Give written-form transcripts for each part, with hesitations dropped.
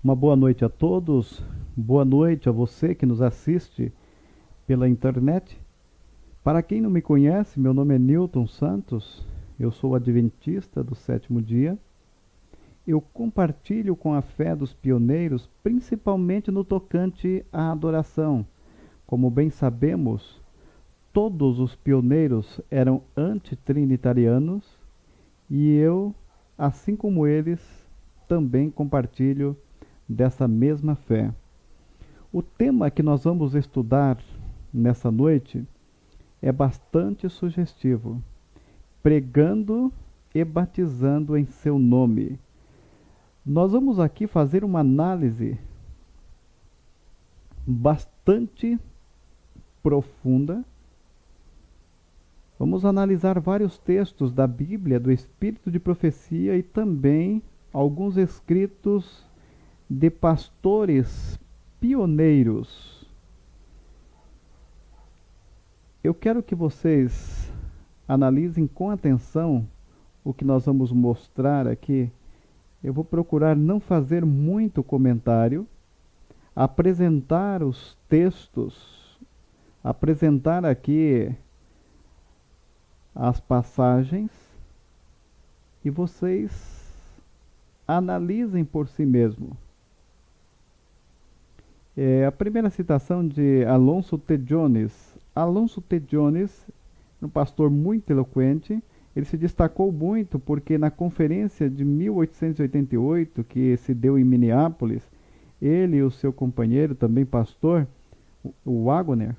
Uma boa noite a todos, boa noite a você que nos assiste pela internet. Para quem não me conhece, meu nome é Newton Santos, eu sou adventista do sétimo dia. Eu compartilho com a fé dos pioneiros, principalmente no tocante à adoração. Como bem sabemos, todos os pioneiros eram antitrinitarianos e eu, assim como eles, também compartilho dessa mesma fé. O tema que nós vamos estudar nessa noite é bastante sugestivo: pregando e batizando em seu nome. Nós vamos aqui fazer uma análise bastante profunda. Vamos analisar vários textos da Bíblia, do Espírito de Profecia e também alguns escritos de pastores pioneiros. Eu quero que vocês analisem com atenção o que nós vamos mostrar aqui. Eu vou procurar não fazer muito comentário, apresentar os textos, apresentar aqui as passagens e vocês analisem por si mesmo. A primeira citação de Alonso T. Jones. Alonso T. Jones, um pastor muito eloquente. Ele se destacou muito porque na conferência de 1888, que se deu em Minneapolis, ele e o seu companheiro, também pastor, o Wagner,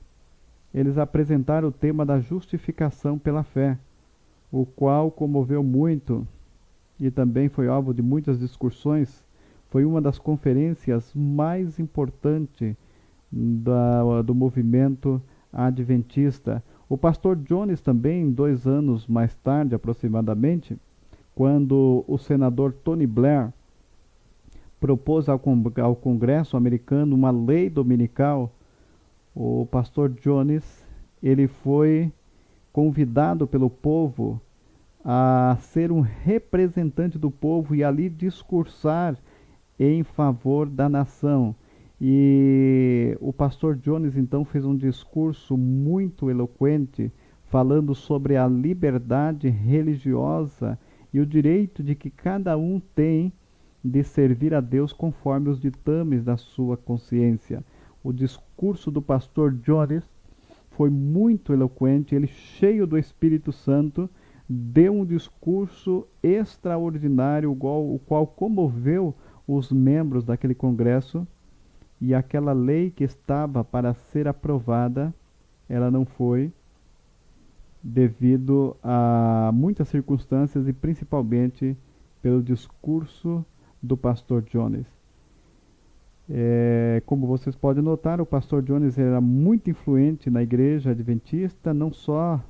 eles apresentaram o tema da justificação pela fé, o qual comoveu muito e também foi alvo de muitas discussões. Foi uma das conferências mais importantes do movimento adventista. O pastor Jones também, 2 anos mais tarde aproximadamente, quando o senador Tony Blair propôs ao Congresso americano uma lei dominical, o pastor Jones, ele foi convidado pelo povo a ser um representante do povo e ali discursar em favor da nação. E o pastor Jones então fez um discurso muito eloquente, falando sobre a liberdade religiosa e o direito de que cada um tem de servir a Deus conforme os ditames da sua consciência. O discurso do pastor Jones foi muito eloquente, ele, cheio do Espírito Santo, deu um discurso extraordinário, o qual comoveu os membros daquele congresso, e aquela lei que estava para ser aprovada, ela não foi, devido a muitas circunstâncias e principalmente pelo discurso do pastor Jones. Como vocês podem notar, o pastor Jones era muito influente na igreja adventista, não só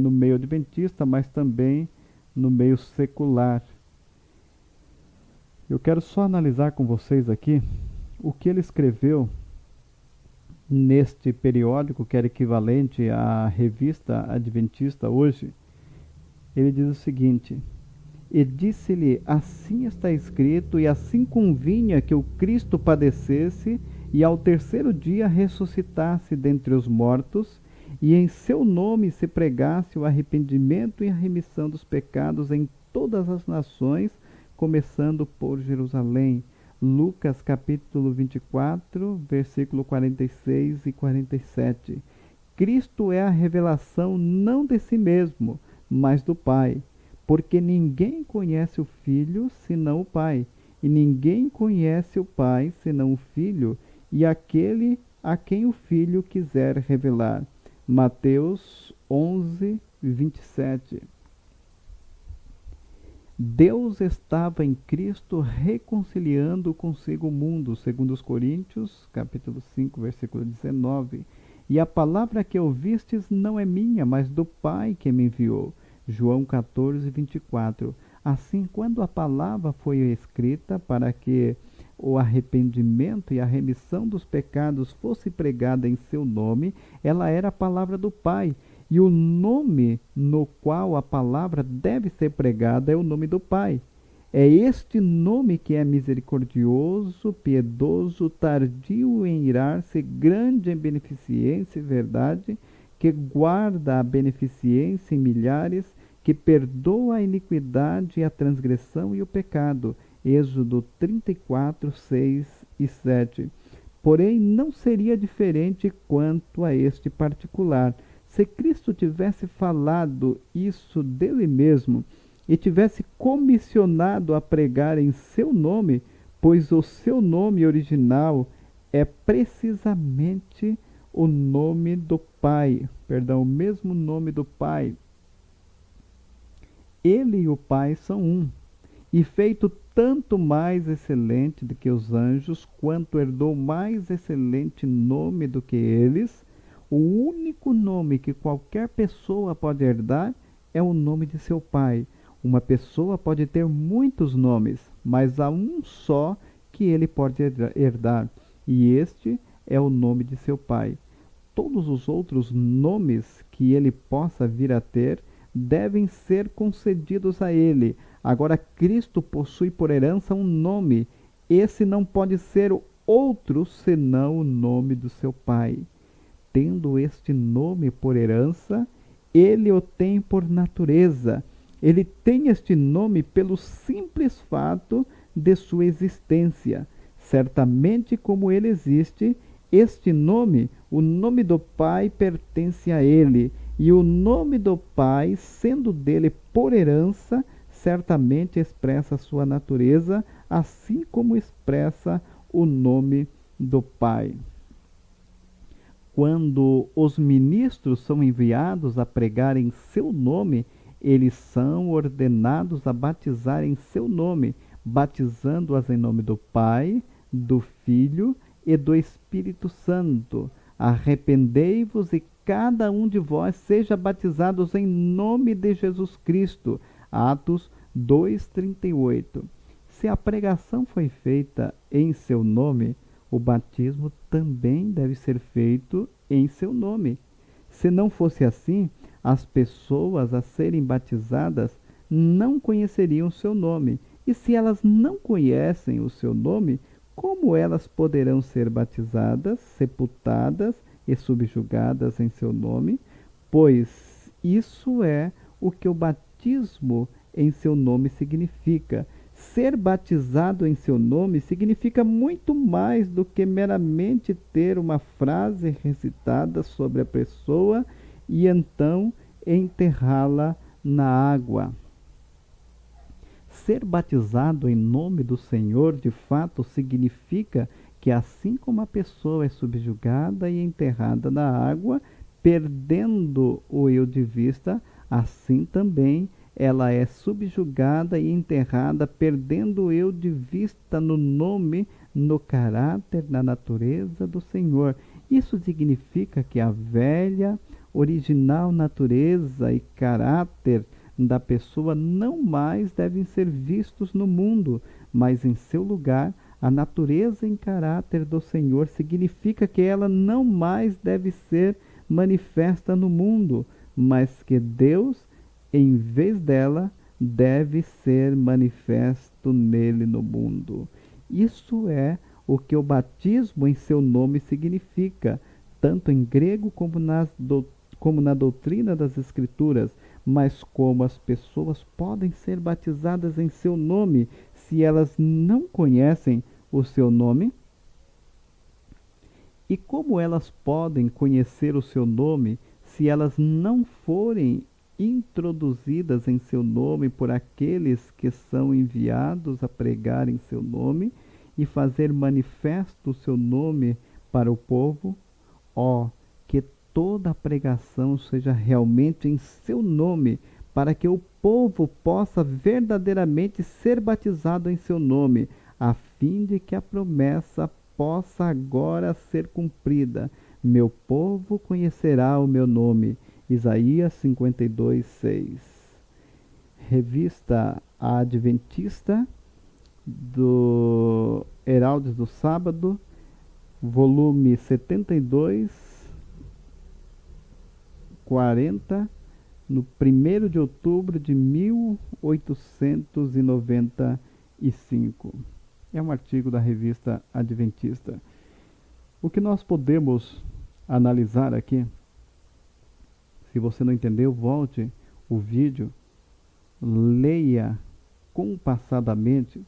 no meio adventista, mas também no meio secular. Eu quero só analisar com vocês aqui o que ele escreveu neste periódico, que era equivalente à revista adventista hoje. Ele diz o seguinte: e disse-lhe, assim está escrito, e assim convinha que o Cristo padecesse, e ao terceiro dia ressuscitasse dentre os mortos, e em seu nome se pregasse o arrependimento e a remissão dos pecados em todas as nações, começando por Jerusalém. Lucas capítulo 24, versículo 46 e 47. Cristo é a revelação não de si mesmo, mas do Pai. Porque ninguém conhece o Filho senão o Pai, e ninguém conhece o Pai senão o Filho, e aquele a quem o Filho quiser revelar. Mateus 11, 27. Deus estava em Cristo reconciliando consigo o mundo, segundo os Coríntios, capítulo 5, versículo 19. E a palavra que ouvistes não é minha, mas do Pai que me enviou. João 14, 24. Assim, quando a palavra foi escrita para que o arrependimento e a remissão dos pecados fosse pregada em seu nome, ela era a palavra do Pai. E o nome no qual a palavra deve ser pregada é o nome do Pai. É este nome que é misericordioso, piedoso, tardio em irar-se, grande em beneficência e verdade, que guarda a beneficência em milhares, que perdoa a iniquidade, a transgressão e o pecado. Êxodo 34, 6 e 7. Porém, não seria diferente quanto a este particular. Se Cristo tivesse falado isso dele mesmo e tivesse comissionado a pregar em seu nome, pois o seu nome original é precisamente o nome do Pai, perdão, o mesmo nome do Pai. Ele e o Pai são um, e feito tanto mais excelente do que os anjos, quanto herdou mais excelente nome do que eles, o único nome que qualquer pessoa pode herdar é o nome de seu Pai. Uma pessoa pode ter muitos nomes, mas há um só que ele pode herdar, e este é o nome de seu Pai. Todos os outros nomes que ele possa vir a ter devem ser concedidos a ele. Agora, Cristo possui por herança um nome. Esse não pode ser outro senão o nome do seu Pai. Tendo este nome por herança, ele o tem por natureza. Ele tem este nome pelo simples fato de sua existência. Certamente, como ele existe, este nome, o nome do Pai, pertence a ele, e o nome do Pai, sendo dele por herança, certamente expressa sua natureza, assim como expressa o nome do Pai. Quando os ministros são enviados a pregar em seu nome, eles são ordenados a batizar em seu nome, batizando-as em nome do Pai, do Filho e do Espírito Santo. Arrependei-vos e cada um de vós seja batizados em nome de Jesus Cristo. Atos 2:38. Se a pregação foi feita em seu nome, o batismo também deve ser feito em seu nome. Se não fosse assim, as pessoas a serem batizadas não conheceriam o seu nome. E se elas não conhecem o seu nome, como elas poderão ser batizadas, sepultadas e subjugadas em seu nome? Pois isso é o que o batismo em seu nome significa. Ser batizado em seu nome significa muito mais do que meramente ter uma frase recitada sobre a pessoa e então enterrá-la na água. Ser batizado em nome do Senhor, de fato, significa que assim como a pessoa é subjugada e enterrada na água, perdendo o eu de vista, assim também ela é subjugada e enterrada, perdendo o eu de vista no nome, no caráter, na natureza do Senhor. Isso significa que a velha, original natureza e caráter da pessoa não mais devem ser vistos no mundo, mas em seu lugar, a natureza em caráter do Senhor significa que ela não mais deve ser manifesta no mundo, mas que Deus, em vez dela, deve ser manifesto nele no mundo. Isso é o que o batismo em seu nome significa, tanto em grego como na doutrina das Escrituras. Mas como as pessoas podem ser batizadas em seu nome se elas não conhecem o seu nome? E como elas podem conhecer o seu nome se elas não forem introduzidas em seu nome por aqueles que são enviados a pregar em seu nome e fazer manifesto o seu nome para o povo? Ó, que toda a pregação seja realmente em seu nome, para que o povo possa verdadeiramente ser batizado em seu nome, a fim de que a promessa possa agora ser cumprida. Meu povo conhecerá o meu nome. Isaías 52:6. Revista Adventista do Heraldos do Sábado, volume 72, 40, no 1º de outubro de 1895. É um artigo da revista Adventista. O que nós podemos analisar aqui, se você não entendeu, volte o vídeo, leia compassadamente,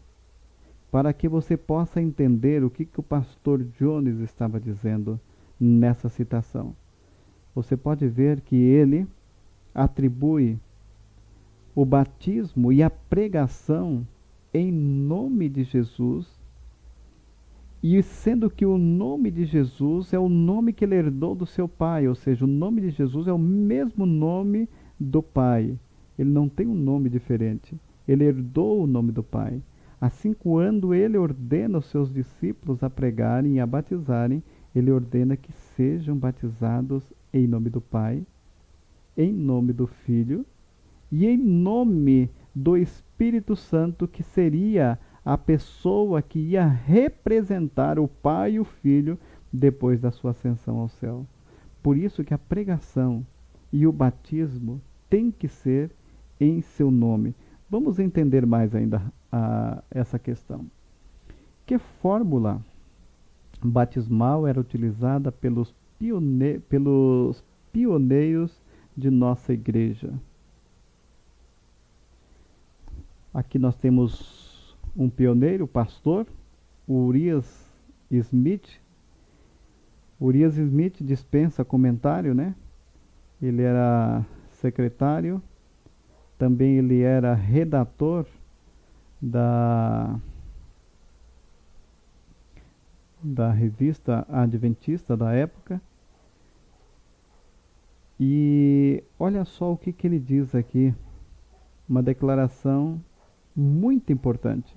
para que você possa entender o que o pastor Jones estava dizendo nessa citação. Você pode ver que ele atribui o batismo e a pregação em nome de Jesus, e sendo que o nome de Jesus é o nome que ele herdou do seu pai, ou seja, o nome de Jesus é o mesmo nome do pai. Ele não tem um nome diferente. Ele herdou o nome do pai. Assim, quando ele ordena os seus discípulos a pregarem e a batizarem, ele ordena que sejam batizados em nome do Pai, em nome do Filho e em nome do Espírito Santo, que seria a pessoa que ia representar o Pai e o Filho depois da sua ascensão ao céu. Por isso que a pregação e o batismo tem que ser em seu nome. Vamos entender mais ainda essa questão. Que fórmula batismal era utilizada pelos pioneiros de nossa igreja? Aqui nós temos um pioneiro, o pastor Urias Smith. Urias Smith dispensa comentário, né? Ele era secretário, também ele era redator da revista Adventista da época. E olha só o que ele diz aqui, uma declaração muito importante.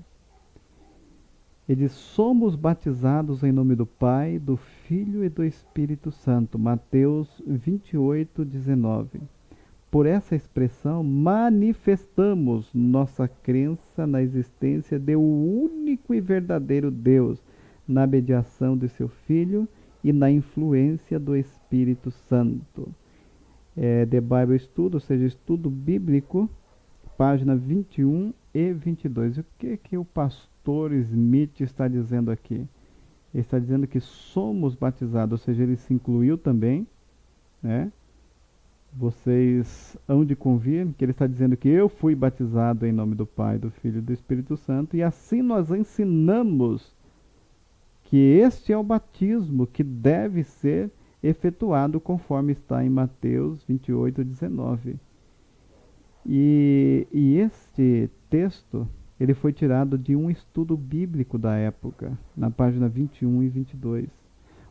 Ele diz: somos batizados em nome do Pai, do Filho e do Espírito Santo. Mateus 28:19. Por essa expressão, manifestamos nossa crença na existência do único e verdadeiro Deus, na mediação de seu Filho e na influência do Espírito Santo. The Bible Study, ou seja, estudo bíblico, página 21 e 22. O que o pastor Smith está dizendo aqui? Ele está dizendo que somos batizados, ou seja, ele se incluiu também, né? Vocês hão de convir que ele está dizendo que eu fui batizado em nome do Pai, do Filho e do Espírito Santo, e assim nós ensinamos que este é o batismo que deve ser efetuado conforme está em Mateus 28:19. E este texto, ele foi tirado de um estudo bíblico da época, na página 21 e 22.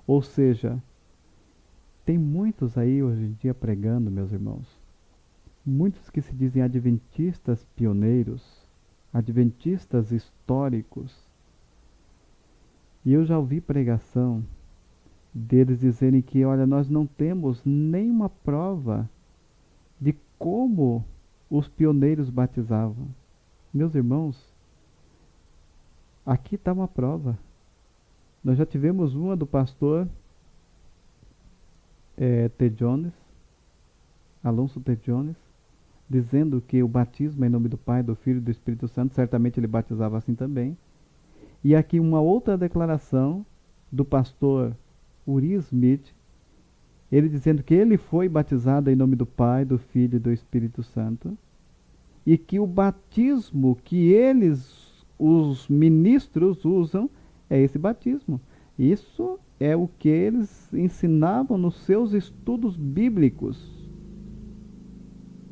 Ou seja, tem muitos aí hoje em dia pregando, meus irmãos. Muitos que se dizem adventistas pioneiros, adventistas históricos. E eu já ouvi pregação deles dizerem que, olha, nós não temos nenhuma prova de como os pioneiros batizavam. Meus irmãos, aqui está uma prova. Nós já tivemos uma do pastor T. Jones, Alonso T. Jones, dizendo que o batismo é em nome do Pai, do Filho e do Espírito Santo. Certamente ele batizava assim também. E aqui uma outra declaração do pastor Urias Smith, ele dizendo que ele foi batizado em nome do Pai, do Filho e do Espírito Santo, e que o batismo que eles, os ministros, usam é esse batismo. Isso é o que eles ensinavam nos seus estudos bíblicos,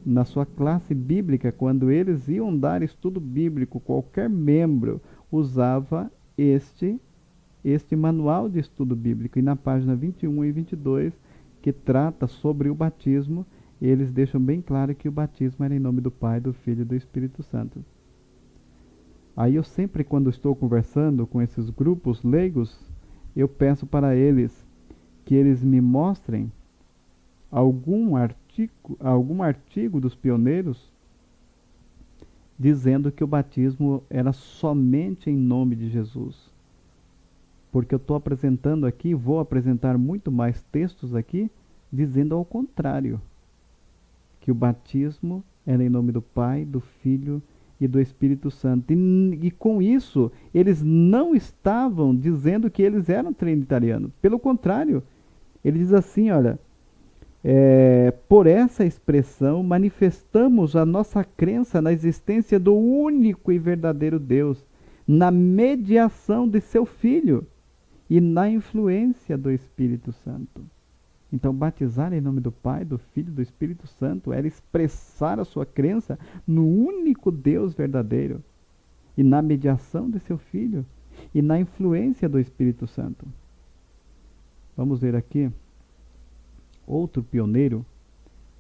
na sua classe bíblica. Quando eles iam dar estudo bíblico, qualquer membro usava este manual de estudo bíblico. E na página 21 e 22, que trata sobre o batismo, eles deixam bem claro que o batismo era em nome do Pai, do Filho e do Espírito Santo. Aí eu sempre, quando estou conversando com esses grupos leigos, eu peço para eles que eles me mostrem algum artigo dos pioneiros dizendo que o batismo era somente em nome de Jesus. Porque eu estou apresentando aqui, vou apresentar muito mais textos aqui, dizendo ao contrário, que que o batismo era em nome do Pai, do Filho e do Espírito Santo. E com isso, eles não estavam dizendo que eles eram trinitarianos. Pelo contrário, ele diz assim, olha, por essa expressão manifestamos a nossa crença na existência do único e verdadeiro Deus, na mediação de seu Filho e na influência do Espírito Santo. Então, batizar em nome do Pai, do Filho e do Espírito Santo era expressar a sua crença no único Deus verdadeiro e na mediação de seu Filho e na influência do Espírito Santo. Vamos ver aqui outro pioneiro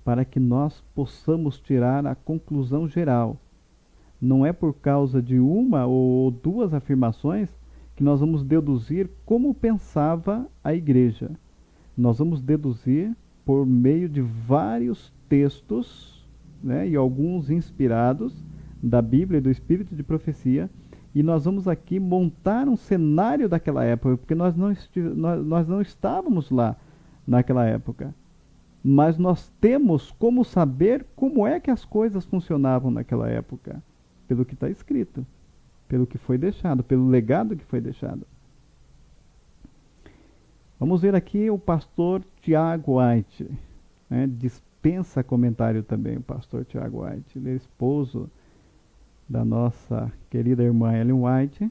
para que nós possamos tirar a conclusão geral. Não é por causa de uma ou duas afirmações que nós vamos deduzir como pensava a igreja. Nós vamos deduzir por meio de vários textos, né, e alguns inspirados da Bíblia e do Espírito de Profecia, e nós vamos aqui montar um cenário daquela época, porque nós não estávamos lá naquela época. Mas nós temos como saber como é que as coisas funcionavam naquela época, pelo que está escrito, pelo que foi deixado, pelo legado que foi deixado. Vamos ver aqui o pastor Tiago White, né? Dispensa comentário também o pastor Tiago White. Ele é esposo da nossa querida irmã Ellen White.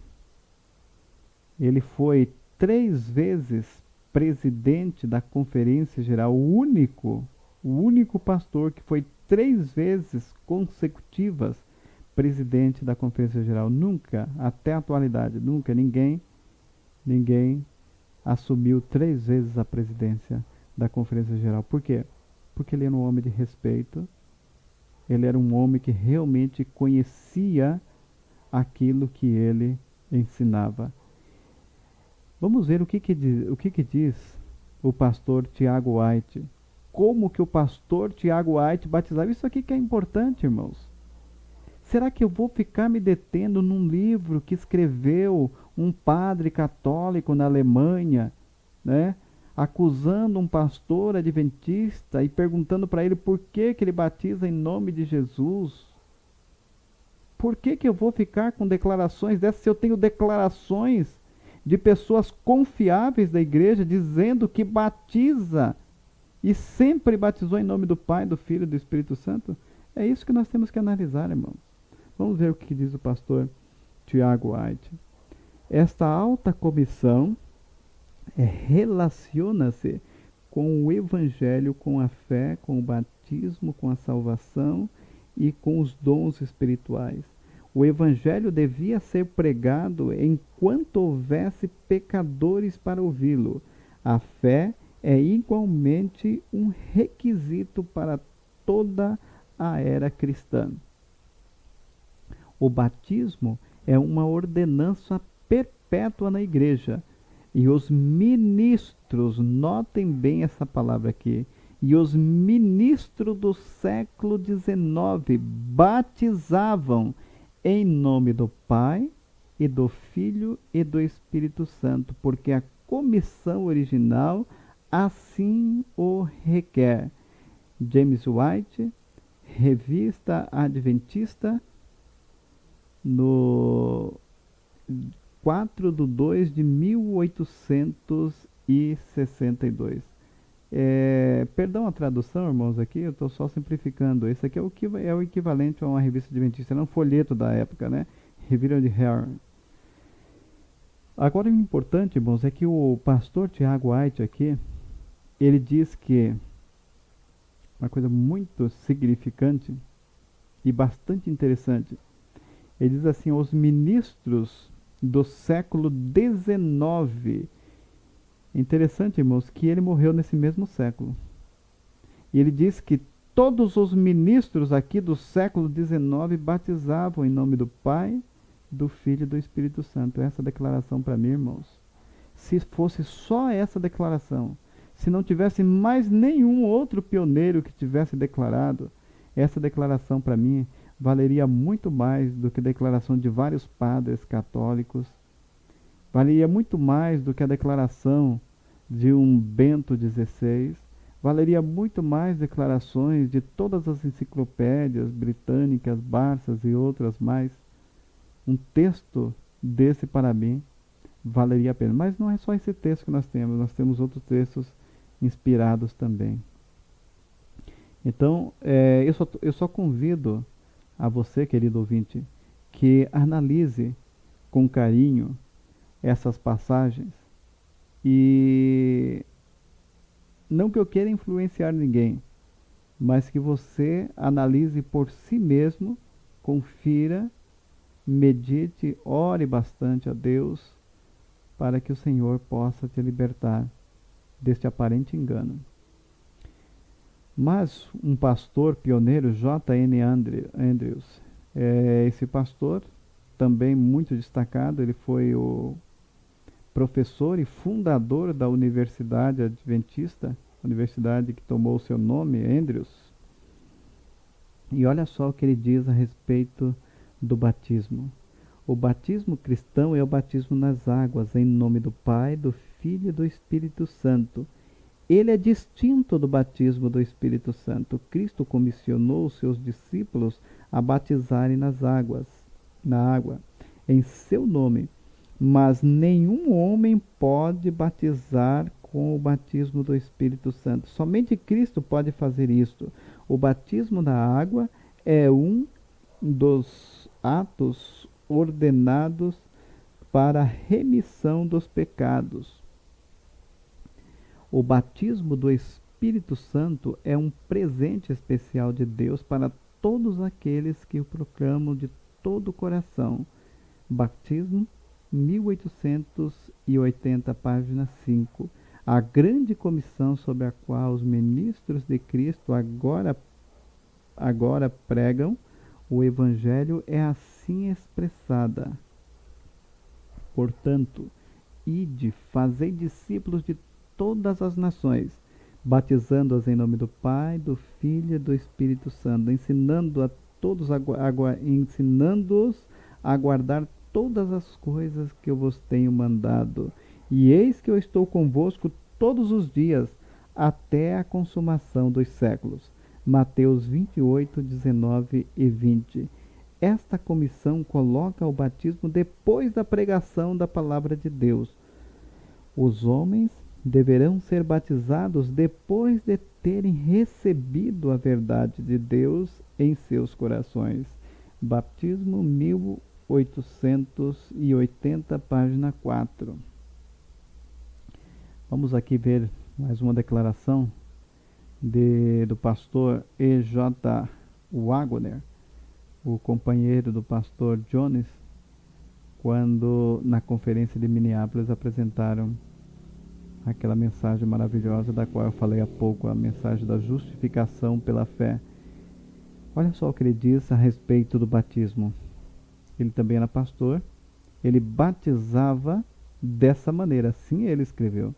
Ele foi 3 vezes presidente da Conferência Geral, o único pastor que foi 3 vezes consecutivas presidente da Conferência Geral. Nunca, até a atualidade, nunca ninguém assumiu 3 vezes a presidência da Conferência Geral. Por quê? Porque ele era um homem de respeito, ele era um homem que realmente conhecia aquilo que ele ensinava. Vamos ver o que diz o pastor Tiago White. Como que o pastor Tiago White batizava? Isso aqui que é importante, irmãos. Será que eu vou ficar me detendo num livro que escreveu um padre católico na Alemanha, né, acusando um pastor adventista e perguntando para ele por que ele batiza em nome de Jesus? Por que eu vou ficar com declarações dessas se eu tenho declarações de pessoas confiáveis da igreja dizendo que batiza e sempre batizou em nome do Pai, do Filho e do Espírito Santo? É isso que nós temos que analisar, irmãos. Vamos ver o que diz o pastor Tiago White. Esta alta comissão relaciona-se com o Evangelho, com a fé, com o batismo, com a salvação e com os dons espirituais. O Evangelho devia ser pregado enquanto houvesse pecadores para ouvi-lo. A fé é igualmente um requisito para toda a era cristã. O batismo é uma ordenança perpétua na igreja. E os ministros, notem bem essa palavra aqui, e os ministros do século XIX batizavam em nome do Pai, e do Filho e do Espírito Santo, porque a comissão original assim o requer. James White, Revista Adventista, no 4/2/1862. Perdão a tradução, irmãos, aqui eu estou só simplificando. Esse aqui é o equivalente a uma revista adventista, era um folheto da época, né? Revista de Herr. Agora, o importante, irmãos, é que o pastor Tiago White aqui, ele diz que uma coisa muito significante e bastante interessante. Ele diz assim, os ministros do século XIX. Interessante, irmãos, que ele morreu nesse mesmo século. E ele diz que todos os ministros aqui do século XIX batizavam em nome do Pai, do Filho e do Espírito Santo. Essa declaração para mim, irmãos, se fosse só essa declaração, se não tivesse mais nenhum outro pioneiro que tivesse declarado, essa declaração para mim valeria muito mais do que a declaração de vários padres católicos, valeria muito mais do que a declaração de um Bento XVI, Valeria muito mais declarações de todas as enciclopédias britânicas, Barças e outras mais. Um texto desse para mim valeria a pena. Mas não é só esse texto que nós temos outros textos inspirados também. Então, eu só convido a você, querido ouvinte, que analise com carinho essas passagens e não que eu queira influenciar ninguém, mas que você analise por si mesmo, confira, medite, ore bastante a Deus para que o Senhor possa te libertar deste aparente engano. Mas um pastor pioneiro, J. N. Andrews, esse pastor, também muito destacado, ele foi o professor e fundador da Universidade Adventista, universidade que tomou o seu nome, Andrews. E olha só o que ele diz a respeito do batismo. O batismo cristão é o batismo nas águas, em nome do Pai, do Filho e do Espírito Santo. Ele é distinto do batismo do Espírito Santo. Cristo comissionou os seus discípulos a batizarem na água, em seu nome. Mas nenhum homem pode batizar com o batismo do Espírito Santo. Somente Cristo pode fazer isto. O batismo na água é um dos atos ordenados para a remissão dos pecados. O batismo do Espírito Santo é um presente especial de Deus para todos aqueles que o proclamam de todo o coração. Batismo 1880, página 5. A grande comissão sobre a qual os ministros de Cristo agora pregam o Evangelho é assim expressada. Portanto, ide, fazei discípulos de todas as nações, batizando-as em nome do Pai, do Filho e do Espírito Santo, ensinando-os a guardar todas as coisas que eu vos tenho mandado. E eis que eu estou convosco todos os dias, até a consumação dos séculos. Mateus 28, 19 e 20. Esta comissão coloca o batismo depois da pregação da palavra de Deus. Os homens deverão ser batizados depois de terem recebido a verdade de Deus em seus corações. Batismo 1880, página 4. Vamos aqui ver mais uma declaração do pastor E. J. Wagner, o companheiro do pastor Jones, quando na conferência de Minneapolis apresentaram aquela mensagem maravilhosa da qual eu falei há pouco, a mensagem da justificação pela fé. Olha só o que ele diz a respeito do batismo. Ele também era pastor, ele batizava dessa maneira, assim ele escreveu.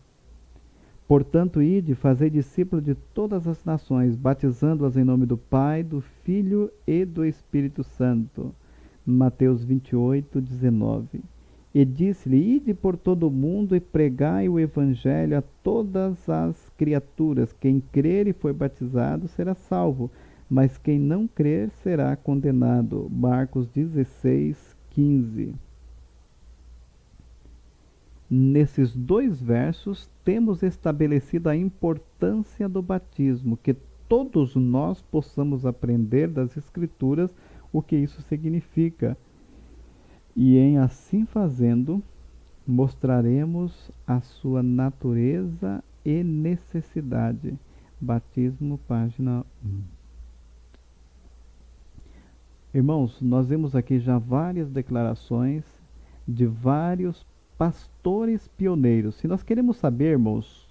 Portanto, ide, fazei discípulos de todas as nações, batizando-as em nome do Pai, do Filho e do Espírito Santo. Mateus 28, 19. E disse-lhe, ide por todo o mundo e pregai o Evangelho a todas as criaturas. Quem crer e for batizado será salvo, mas quem não crer será condenado. Marcos 16, 15. Nesses dois versos, temos estabelecido a importância do batismo, que todos nós possamos aprender das Escrituras o que isso significa. E em assim fazendo, mostraremos a sua natureza e necessidade. Batismo, página 1. Irmãos, nós vemos aqui já várias declarações de vários pastores pioneiros. Se nós queremos saber, irmãos,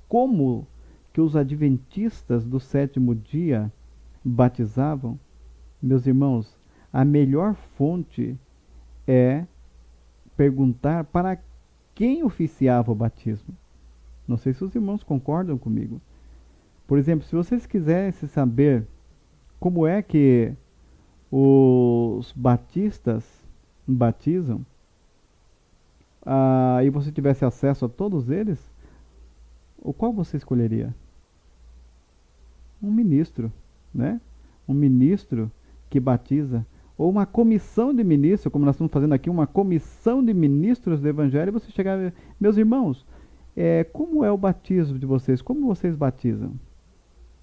como que os adventistas do sétimo dia batizavam, meus irmãos, a melhor fonte é perguntar para quem oficiava o batismo. Não sei se os irmãos concordam comigo. Por exemplo, se vocês quisessem saber como é que os batistas batizam, e você tivesse acesso a todos eles, o qual você escolheria? um ministro, né? Um ministro que batiza, ou uma comissão de ministros, como nós estamos fazendo aqui, uma comissão de ministros do Evangelho, você chegar, meus irmãos, como é o batismo de vocês? Como vocês batizam?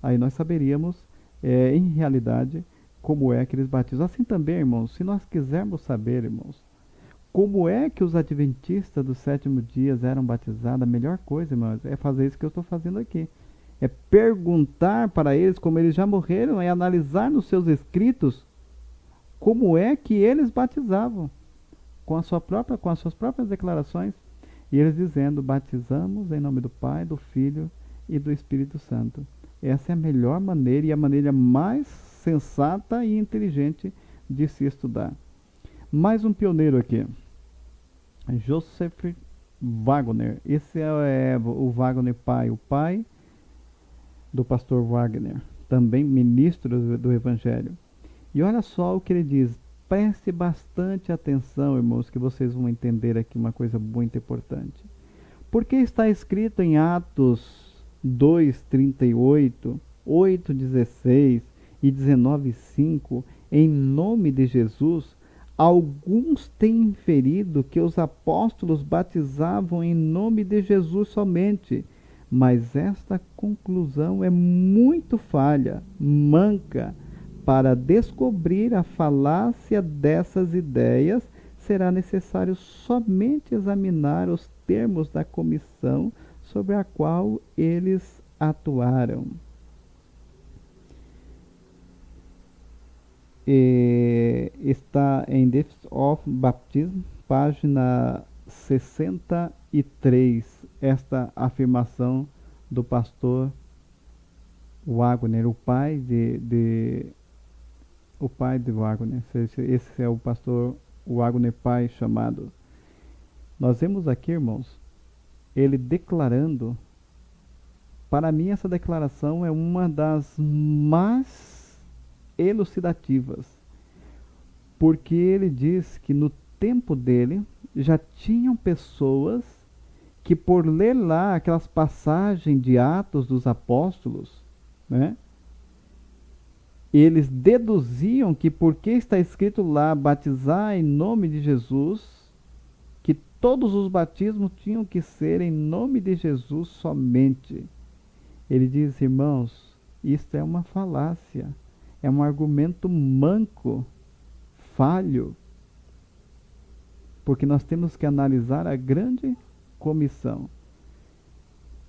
Aí nós saberíamos, em realidade, como é que eles batizam. Assim também, irmãos, se nós quisermos saber, irmãos, como é que os adventistas do sétimo dia eram batizados, a melhor coisa, irmãos, é fazer isso que eu estou fazendo aqui. É perguntar para eles, como eles já morreram, é analisar nos seus escritos como é que eles batizavam, com com as suas próprias declarações, e eles dizendo: batizamos em nome do Pai, do Filho e do Espírito Santo. Essa é a melhor maneira e a maneira mais sensata e inteligente de se estudar. Mais um pioneiro aqui, Joseph Wagner. Esse é o Wagner pai, o pai do pastor Wagner, também ministro do Evangelho. E olha só o que ele diz. Preste bastante atenção, irmãos, que vocês vão entender aqui uma coisa muito importante. Porque está escrito em Atos 2:38, 8:16 e 19:5, em nome de Jesus, alguns têm inferido que os apóstolos batizavam em nome de Jesus somente, mas esta conclusão é muito falha, manca. Para descobrir a falácia dessas ideias, será necessário somente examinar os termos da comissão sobre a qual eles atuaram. Está em Death of Baptism, página 63, esta afirmação do pastor Wagner, o pai de Wagner. Esse é o pastor Wagner pai chamado. Nós vemos aqui, irmãos, ele declarando. Para mim, essa declaração é uma das mais elucidativas, porque ele diz que no tempo dele já tinham pessoas que, por ler lá aquelas passagens de Atos dos Apóstolos, né, eles deduziam que, porque está escrito lá batizar em nome de Jesus, que todos os batismos tinham que ser em nome de Jesus somente. Ele diz: irmãos, isto é uma falácia, é um argumento manco, falho, porque nós temos que analisar a grande comissão.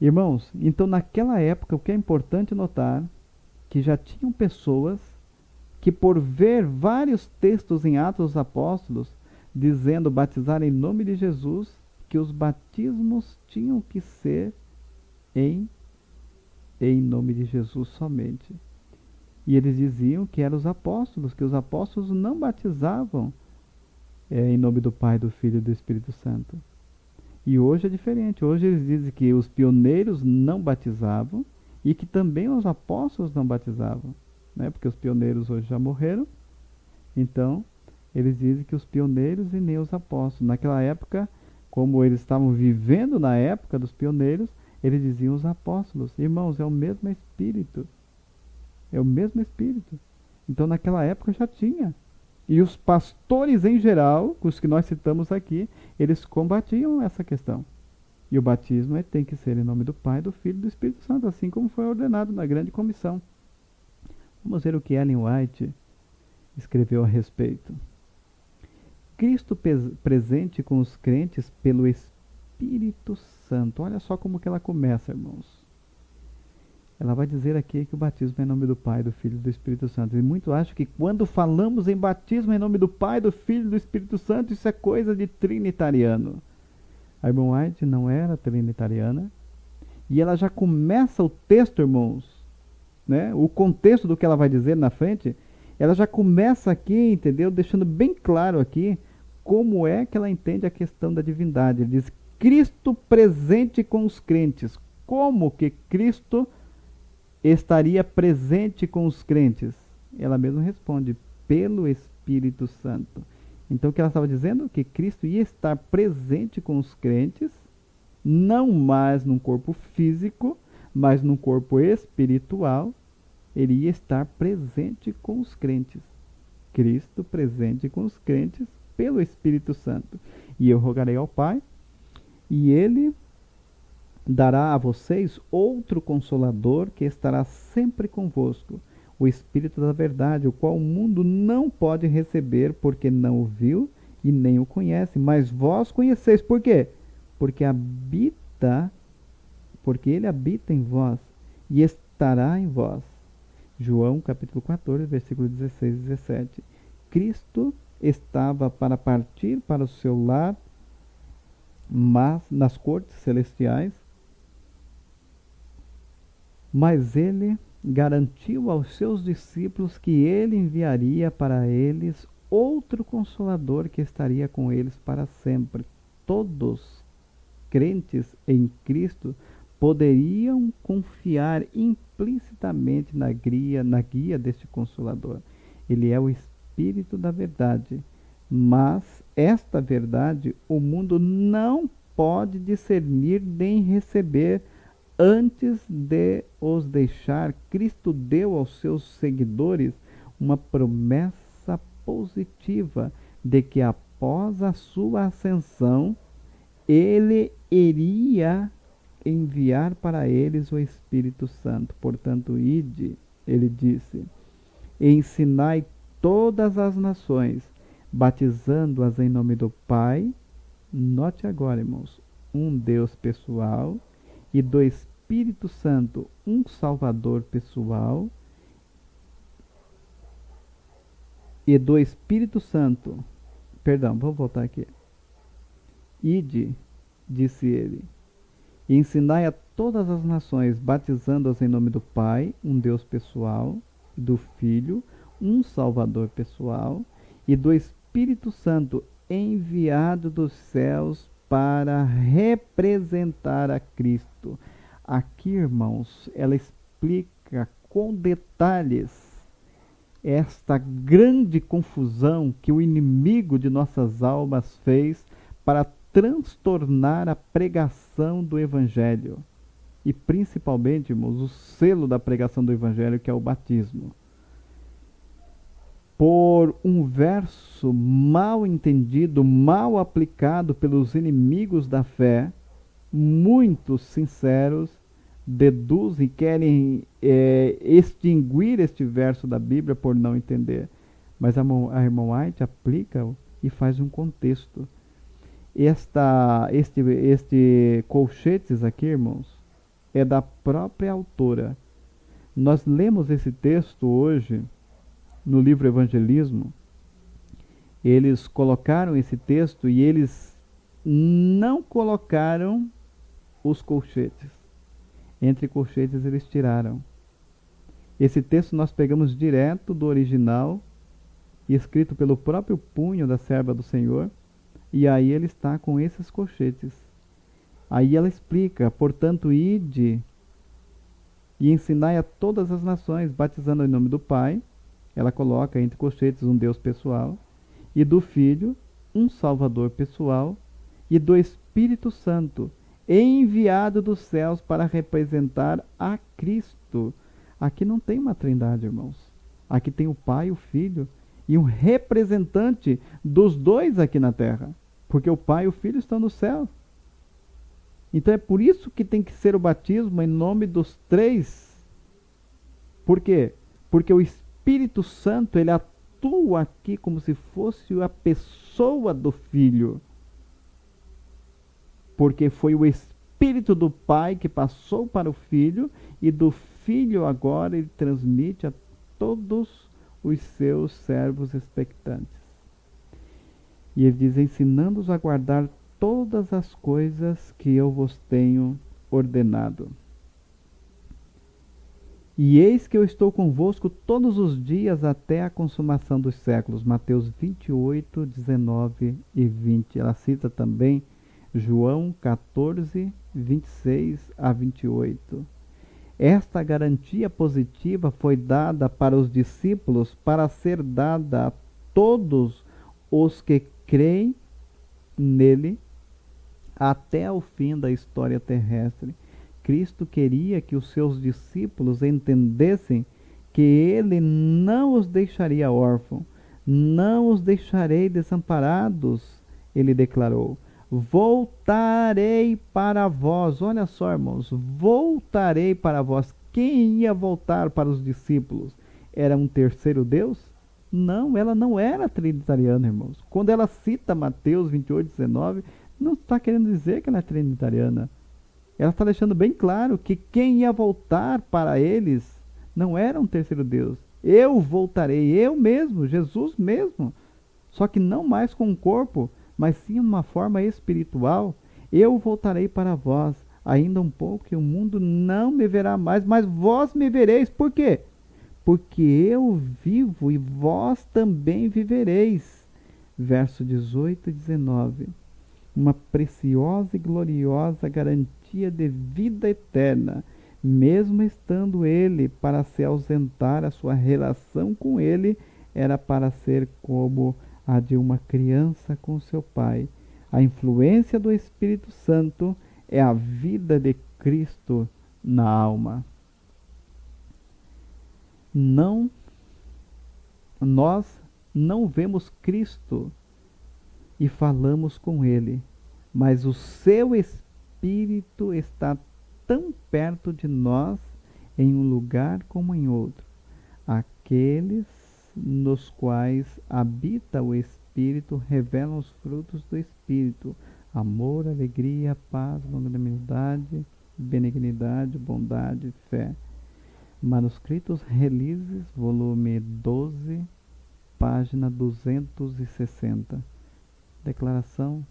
Irmãos, então naquela época, o que é importante notar, que já tinham pessoas que, por ver vários textos em Atos dos Apóstolos dizendo batizar em nome de Jesus, que os batismos tinham que ser em nome de Jesus somente. E eles diziam que eram os apóstolos, que os apóstolos não batizavam em nome do Pai, do Filho e do Espírito Santo. E hoje é diferente. Hoje eles dizem que os pioneiros não batizavam e que também os apóstolos não batizavam, né? Porque os pioneiros hoje já morreram. Então, eles dizem que os pioneiros e nem os apóstolos. Naquela época, como eles estavam vivendo na época dos pioneiros, eles diziam os apóstolos. Irmãos, é o mesmo Espírito. É o mesmo Espírito. Então, naquela época já tinha. E os pastores em geral, os que nós citamos aqui, eles combatiam essa questão. E o batismo tem que ser em nome do Pai, do Filho e do Espírito Santo, assim como foi ordenado na grande comissão. Vamos ver o que Ellen White escreveu a respeito. Cristo presente com os crentes pelo Espírito Santo. Olha só como que ela começa, irmãos. Ela vai dizer aqui que o batismo é em nome do Pai, do Filho e do Espírito Santo. E muito acham que quando falamos em batismo em nome do Pai, do Filho e do Espírito Santo, isso é coisa de trinitariano. A irmã White não era trinitariana. E ela já começa o texto, irmãos, né? O contexto do que ela vai dizer na frente, ela já começa aqui, entendeu? Deixando bem claro aqui como é que ela entende a questão da divindade. Ele diz: Cristo presente com os crentes. Como que Cristo estaria presente com os crentes? Ela mesma responde: pelo Espírito Santo. Então o que ela estava dizendo? Que Cristo ia estar presente com os crentes, não mais num corpo físico, mas num corpo espiritual, ele ia estar presente com os crentes. Cristo presente com os crentes pelo Espírito Santo. E eu rogarei ao Pai, e ele dará a vocês outro Consolador que estará sempre convosco, o Espírito da verdade, o qual o mundo não pode receber, porque não o viu e nem o conhece, mas vós conheceis. Por quê? Porque ele habita em vós e estará em vós. João capítulo 14, versículo 16 e 17. Cristo estava para partir para o seu lar, mas nas cortes celestiais, mas ele garantiu aos seus discípulos que ele enviaria para eles outro Consolador que estaria com eles para sempre. Todos crentes em Cristo poderiam confiar implicitamente na guia deste Consolador. Ele é o Espírito da verdade, mas esta verdade o mundo não pode discernir nem receber. Antes de os deixar, Cristo deu aos seus seguidores uma promessa positiva de que após a sua ascensão, ele iria enviar para eles o Espírito Santo. Portanto, ide, ele disse, ensinai todas as nações, batizando-as em nome do Pai, note agora, irmãos, um Deus pessoal, e do Espírito Santo, um Salvador pessoal, e do Espírito Santo, perdão, vou voltar aqui. Ide, disse ele, e ensinai a todas as nações, batizando-as em nome do Pai, um Deus pessoal, do Filho, um Salvador pessoal, e do Espírito Santo, enviado dos céus para representar a Cristo. Aqui, irmãos, ela explica com detalhes esta grande confusão que o inimigo de nossas almas fez para transtornar a pregação do Evangelho. E principalmente, irmãos, o selo da pregação do Evangelho, que é o batismo. Por um verso mal entendido, mal aplicado pelos inimigos da fé, muitos sinceros deduzem e querem extinguir este verso da Bíblia por não entender. Mas a irmã White aplica e faz um contexto. Este colchetes aqui, irmãos, é da própria autora. Nós lemos esse texto hoje no livro Evangelismo. Eles colocaram esse texto e eles não colocaram os colchetes. Entre colchetes eles tiraram. Esse texto nós pegamos direto do original, escrito pelo próprio punho da serva do Senhor, e aí ele está com esses colchetes. Aí ela explica, portanto, ide e ensinai a todas as nações, batizando em nome do Pai, ela coloca entre colchetes um Deus pessoal, e do Filho, um Salvador pessoal, e do Espírito Santo, enviado dos céus para representar a Cristo. Aqui não tem uma trindade, irmãos. Aqui tem o Pai, o Filho, e um representante dos dois aqui na terra. Porque o Pai e o Filho estão no céu. Então é por isso que tem que ser o batismo em nome dos três. Por quê? Porque o Espírito Santo, ele atua aqui como se fosse a pessoa do Filho. Porque foi o Espírito do Pai que passou para o Filho, e do Filho agora ele transmite a todos os seus servos expectantes. E ele diz, ensinando-os a guardar todas as coisas que eu vos tenho ordenado. E eis que eu estou convosco todos os dias até a consumação dos séculos. Mateus 28, 19 e 20. Ela cita também João 14, 26 a 28. Esta garantia positiva foi dada para os discípulos para ser dada a todos os que creem nele até o fim da história terrestre. Cristo queria que os seus discípulos entendessem que ele não os deixaria órfãos, não os deixarei desamparados, ele declarou. Voltarei para vós. Olha só, irmãos, voltarei para vós. Quem ia voltar para os discípulos? Era um terceiro Deus? Não, ela não era trinitariana, irmãos. Quando ela cita Mateus 28:19, não está querendo dizer que ela é trinitariana. Ela está deixando bem claro que quem ia voltar para eles não era um terceiro Deus. Eu voltarei, eu mesmo, Jesus mesmo. Só que não mais com um corpo, mas sim uma forma espiritual. Eu voltarei para vós, ainda um pouco, que o mundo não me verá mais, mas vós me vereis. Por quê? Porque eu vivo e vós também vivereis. Verso 18 e 19. Uma preciosa e gloriosa garantia de vida eterna, mesmo estando ele para se ausentar, a sua relação com ele era para ser como a de uma criança com seu pai. A influência do Espírito Santo é a vida de Cristo na alma. Não, nós não vemos Cristo e falamos com ele, mas o seu Espírito está tão perto de nós em um lugar como em outro. Aqueles nos quais habita o Espírito revelam os frutos do Espírito: amor, alegria, paz, longanimidade, benignidade, bondade, fé. Manuscritos Releases, volume 12, página 260. Declaração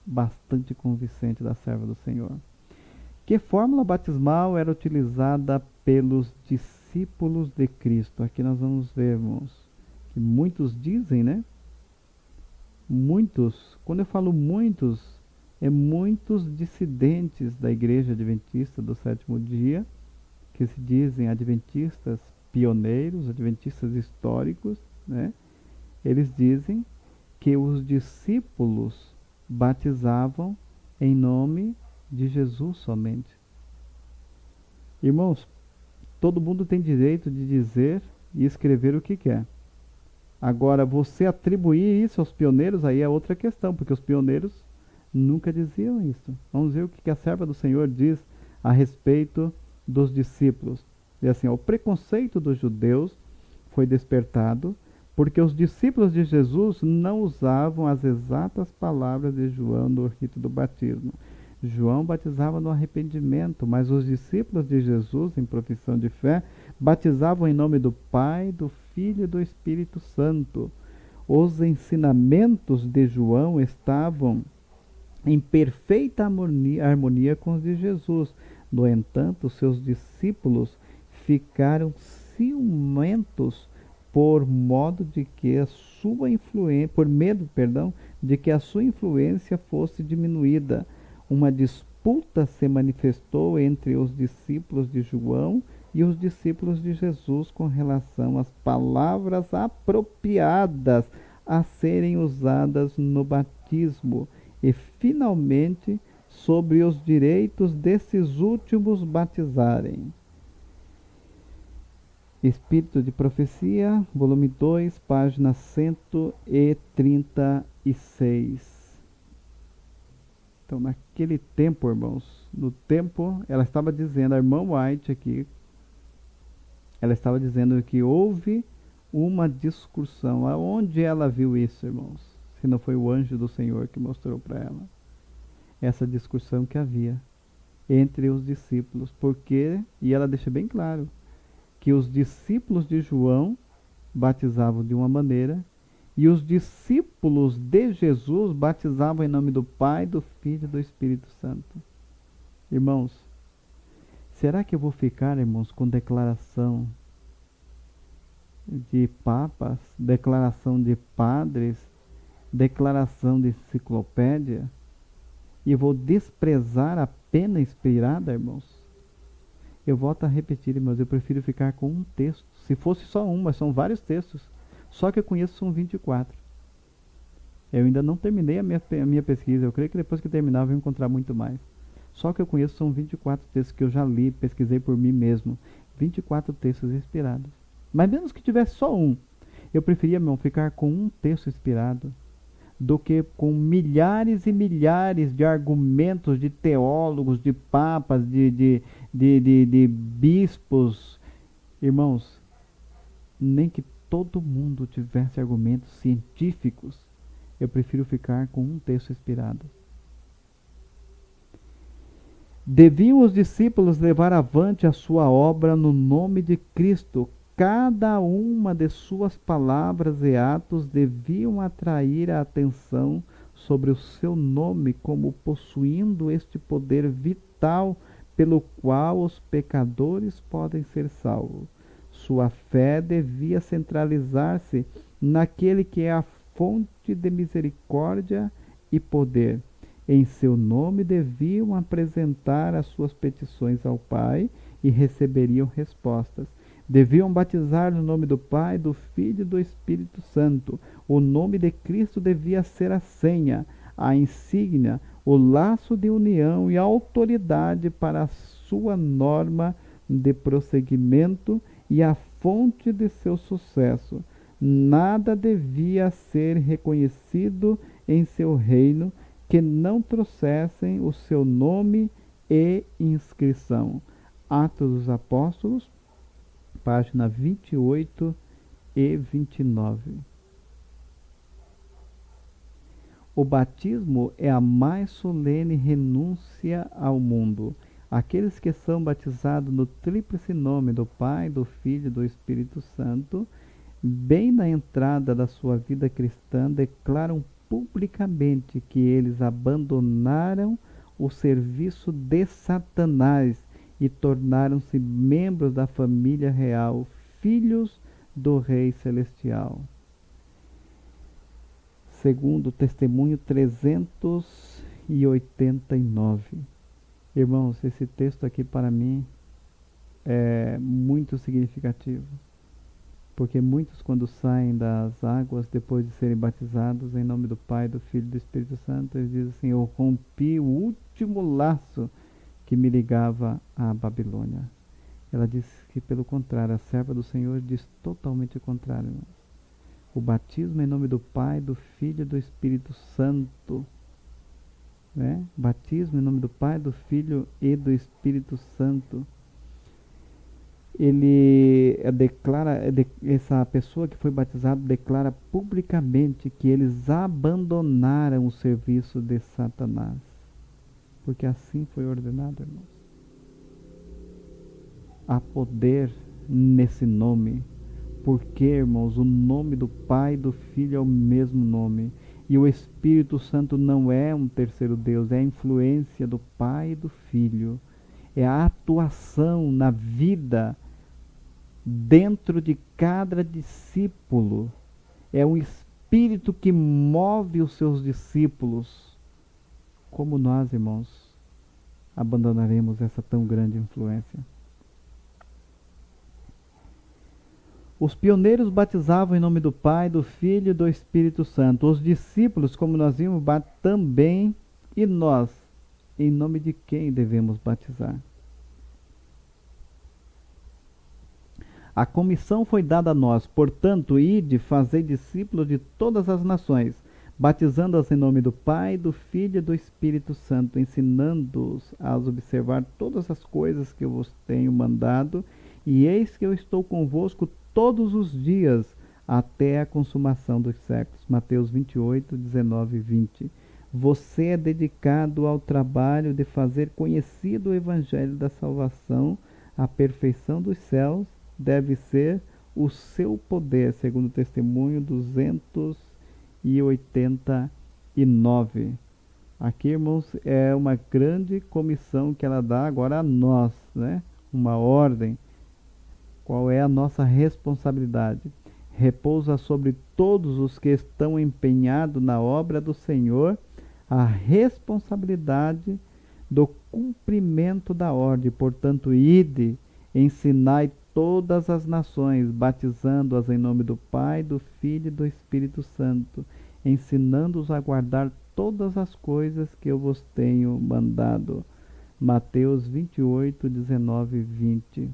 bastante convincente da serva do Senhor. Que fórmula batismal era utilizada pelos discípulos de Cristo? Aqui nós vamos ver, irmãos, que muitos dizem, né? Muitos, quando eu falo muitos, é muitos dissidentes da Igreja Adventista do Sétimo Dia, que se dizem adventistas pioneiros, adventistas históricos, né? Eles dizem que os discípulos batizavam em nome de Jesus somente. Irmãos, todo mundo tem direito de dizer e escrever o que quer. Agora, você atribuir isso aos pioneiros, aí é outra questão, porque os pioneiros nunca diziam isso. Vamos ver o que a serva do Senhor diz a respeito dos discípulos. Diz assim: o preconceito dos judeus foi despertado porque os discípulos de Jesus não usavam as exatas palavras de João no rito do batismo. João batizava no arrependimento, mas os discípulos de Jesus, em profissão de fé, batizavam em nome do Pai, do Filho e do Espírito Santo. Os ensinamentos de João estavam em perfeita harmonia com os de Jesus. No entanto, seus discípulos ficaram ciumentos por medo de que a sua influência fosse diminuída. Uma disputa se manifestou entre os discípulos de João e os discípulos de Jesus com relação às palavras apropriadas a serem usadas no batismo e, finalmente, sobre os direitos desses últimos batizarem. Espírito de Profecia, volume 2, página 136. Então, naquele tempo, irmãos, no tempo, ela estava dizendo, a irmã White aqui, ela estava dizendo que houve uma discussão. Aonde ela viu isso, irmãos? Se não foi o anjo do Senhor que mostrou para ela essa discussão que havia entre os discípulos. Porque, e ela deixa bem claro, que os discípulos de João batizavam de uma maneira e os discípulos de Jesus batizavam em nome do Pai, do Filho e do Espírito Santo. Irmãos, será que eu vou ficar, irmãos, com declaração de papas, declaração de padres, declaração de enciclopédia, e vou desprezar a pena inspirada, irmãos? Eu volto a repetir, irmãos, eu prefiro ficar com um texto. Se fosse só um, mas são vários textos. Só que eu conheço são 24. Eu ainda não terminei a minha pesquisa. Eu creio que depois que terminar eu vou encontrar muito mais. Só que eu conheço são 24 textos que eu já li, pesquisei por mim mesmo. 24 textos inspirados. Mas mesmo que tivesse só um, eu preferia, meu irmão, ficar com um texto inspirado do que com milhares e milhares de argumentos de teólogos, de papas, de bispos. Irmãos, nem que todo mundo tivesse argumentos científicos, eu prefiro ficar com um texto inspirado. Deviam os discípulos levar avante a sua obra no nome de Cristo. Cada uma de suas palavras e atos deviam atrair a atenção sobre o seu nome como possuindo este poder vital pelo qual os pecadores podem ser salvos. Sua fé devia centralizar-se naquele que é a fonte de misericórdia e poder. Em seu nome deviam apresentar as suas petições ao Pai e receberiam respostas. Deviam batizar no nome do Pai, do Filho e do Espírito Santo. O nome de Cristo devia ser a senha, a insígnia, o laço de união e a autoridade para a sua norma de prosseguimento e a fonte de seu sucesso. Nada devia ser reconhecido em seu reino que não trouxessem o seu nome e inscrição. Atos dos Apóstolos, página 28 e 29. O batismo é a mais solene renúncia ao mundo. Aqueles que são batizados no tríplice nome do Pai, do Filho e do Espírito Santo, bem na entrada da sua vida cristã, declaram publicamente que eles abandonaram o serviço de Satanás e tornaram-se membros da família real, filhos do Rei Celestial. Segundo o testemunho 389. Irmãos, esse texto aqui para mim é muito significativo. Porque muitos, quando saem das águas, depois de serem batizados, em nome do Pai, do Filho e do Espírito Santo, eles dizem assim: eu rompi o último laço que me ligava à Babilônia. Ela diz que, pelo contrário, a serva do Senhor diz totalmente o contrário. Irmãos. O batismo em nome do Pai, do Filho e do Espírito Santo. Né? Batismo em nome do Pai, do Filho e do Espírito Santo. Ele declara, essa pessoa que foi batizada declara publicamente que eles abandonaram o serviço de Satanás. Porque assim foi ordenado, irmãos. Há poder nesse nome. Porque, irmãos, o nome do Pai e do Filho é o mesmo nome. E o Espírito Santo não é um terceiro Deus, é a influência do Pai e do Filho. É a atuação na vida dentro de cada discípulo. É um Espírito que move os seus discípulos. Como nós, irmãos, abandonaremos essa tão grande influência? Os pioneiros batizavam em nome do Pai, do Filho e do Espírito Santo. Os discípulos, como nós vimos, também. E nós, em nome de quem devemos batizar? A comissão foi dada a nós, portanto, ide, fazei discípulos de todas as nações, batizando-as em nome do Pai, do Filho e do Espírito Santo, ensinando-os a observar todas as coisas que eu vos tenho mandado, e eis que eu estou convosco todos os dias, até a consumação dos séculos. Mateus 28, 19 e 20. Você é dedicado ao trabalho de fazer conhecido o Evangelho da salvação, a perfeição dos céus, deve ser o seu poder, segundo o testemunho 289. Aqui, irmãos, é uma grande comissão que ela dá agora a nós, né? Uma ordem. Qual é a nossa responsabilidade? Repousa sobre todos os que estão empenhados na obra do Senhor a responsabilidade do cumprimento da ordem. Portanto, ide, ensinai todas as nações, batizando-as em nome do Pai, do Filho e do Espírito Santo, ensinando-os a guardar todas as coisas que eu vos tenho mandado. Mateus 28, 19 e 20.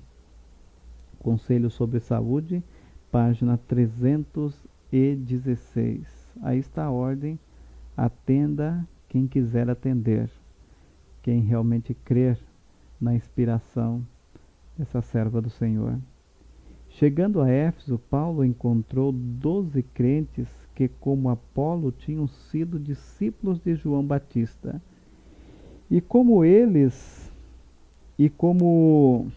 Conselho sobre Saúde, página 316. Aí está a ordem: atenda quem quiser atender, quem realmente crer na inspiração dessa serva do Senhor. Chegando a Éfeso, Paulo encontrou 12 crentes que, como Apolo, tinham sido discípulos de João Batista. E como eles, e como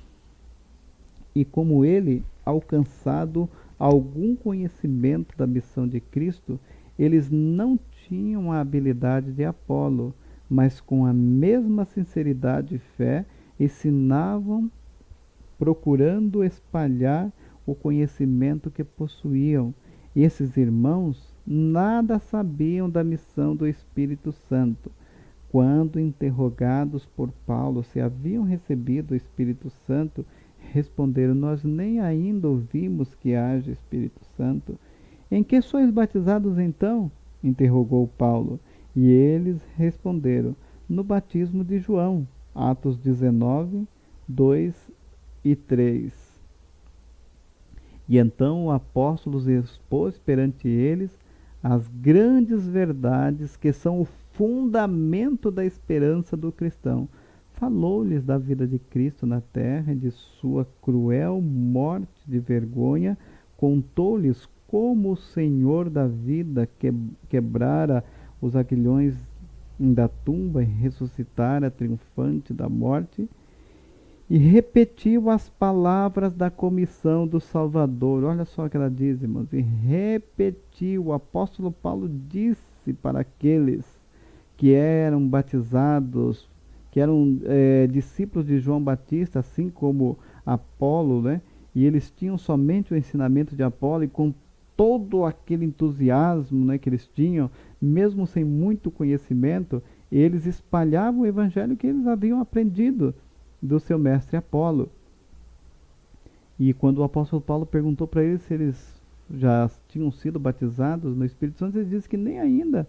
ele, alcançado algum conhecimento da missão de Cristo, eles não tinham a habilidade de Apolo, mas com a mesma sinceridade e fé ensinavam, procurando espalhar o conhecimento que possuíam. E esses irmãos nada sabiam da missão do Espírito Santo. Quando interrogados por Paulo se haviam recebido o Espírito Santo, responderam: nós nem ainda ouvimos que haja Espírito Santo. Em que sois batizados então? Interrogou Paulo. E eles responderam: no batismo de João. Atos 19, 2 e 3. E então o apóstolo expôs perante eles as grandes verdades que são o fundamento da esperança do cristão. Falou-lhes da vida de Cristo na terra e de sua cruel morte de vergonha. Contou-lhes como o Senhor da vida quebrara os aguilhões da tumba e ressuscitara triunfante da morte. E repetiu as palavras da comissão do Salvador. Olha só o que ela diz, irmãos. E repetiu, o apóstolo Paulo disse para aqueles que eram batizados, que eram discípulos de João Batista, assim como Apolo, né? E eles tinham somente o ensinamento de Apolo, e com todo aquele entusiasmo, né, que eles tinham, mesmo sem muito conhecimento, eles espalhavam o evangelho que eles haviam aprendido do seu mestre Apolo. E quando o apóstolo Paulo perguntou para eles se eles já tinham sido batizados no Espírito Santo, eles disseram que nem ainda,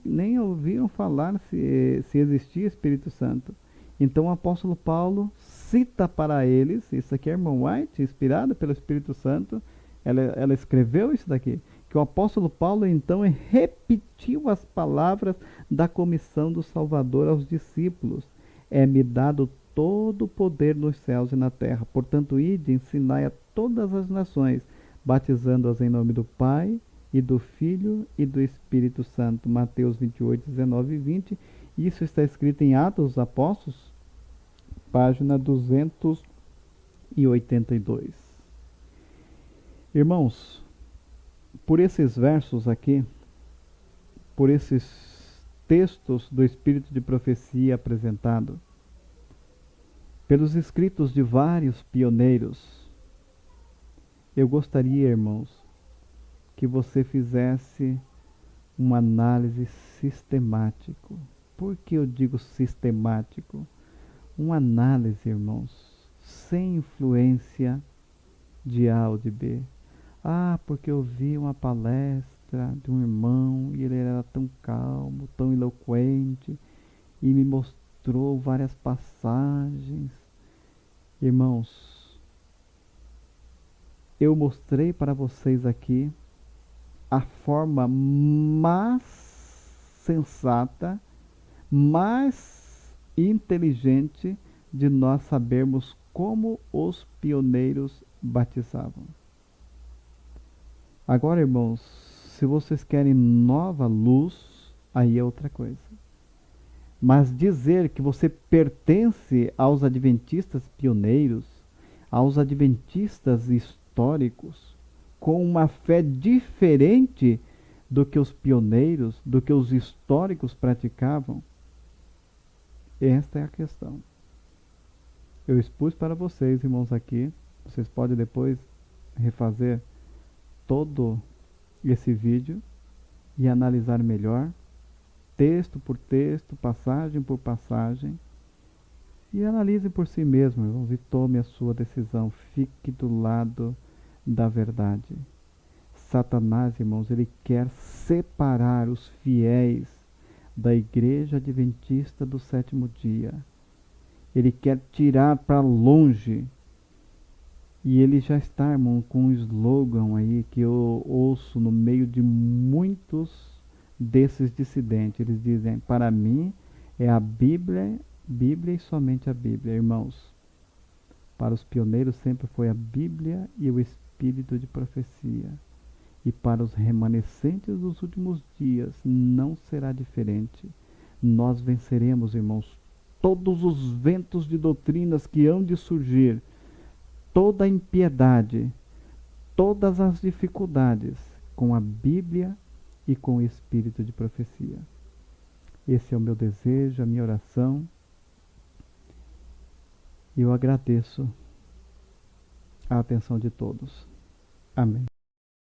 nem ouviram falar se existia Espírito Santo. Então o apóstolo Paulo cita para eles, isso aqui é a irmã White, inspirada pelo Espírito Santo, ela escreveu isso daqui, que o apóstolo Paulo então repetiu as palavras da comissão do Salvador aos discípulos: é-me dado todo o poder nos céus e na terra. Portanto, ide, ensinai a todas as nações, batizando-as em nome do Pai, e do Filho, e do Espírito Santo. Mateus 28, 19 e 20. Isso está escrito em Atos dos Apóstolos, página 282. Irmãos, por esses versos aqui, por esses textos do Espírito de profecia apresentado, pelos escritos de vários pioneiros, eu gostaria, irmãos, que você fizesse uma análise sistemática. Por que eu digo sistemático? Uma análise, irmãos, sem influência de A ou de B. Ah, porque eu vi uma palestra de um irmão e ele era tão calmo, tão eloquente e me mostrou várias passagens. Irmãos, eu mostrei para vocês aqui a forma mais sensata, mais inteligente de nós sabermos como os pioneiros batizavam. Agora, irmãos, se vocês querem nova luz, aí é outra coisa. Mas dizer que você pertence aos adventistas pioneiros, aos adventistas históricos, com uma fé diferente do que os pioneiros, do que os históricos praticavam, esta é a questão. Eu expus para vocês, irmãos, aqui. Vocês podem depois refazer todo esse vídeo e analisar melhor, texto por texto, passagem por passagem, e analise por si mesmo, irmãos, e tome a sua decisão. Fique do lado da verdade. Satanás, irmãos, ele quer separar os fiéis da igreja adventista do sétimo dia. Ele quer tirar para longe E ele já está, irmão, com um slogan aí que eu ouço no meio de muitos desses dissidentes. Eles dizem: para mim é a Bíblia, Bíblia e somente a Bíblia, irmãos. Para os pioneiros sempre foi a Bíblia e o espírito de profecia. E para os remanescentes dos últimos dias não será diferente. Nós venceremos, irmãos, todos os ventos de doutrinas que hão de surgir, toda a impiedade, todas as dificuldades, com a Bíblia e com o espírito de profecia. Esse é o meu desejo, a minha oração. E eu agradeço a atenção de todos. Amém.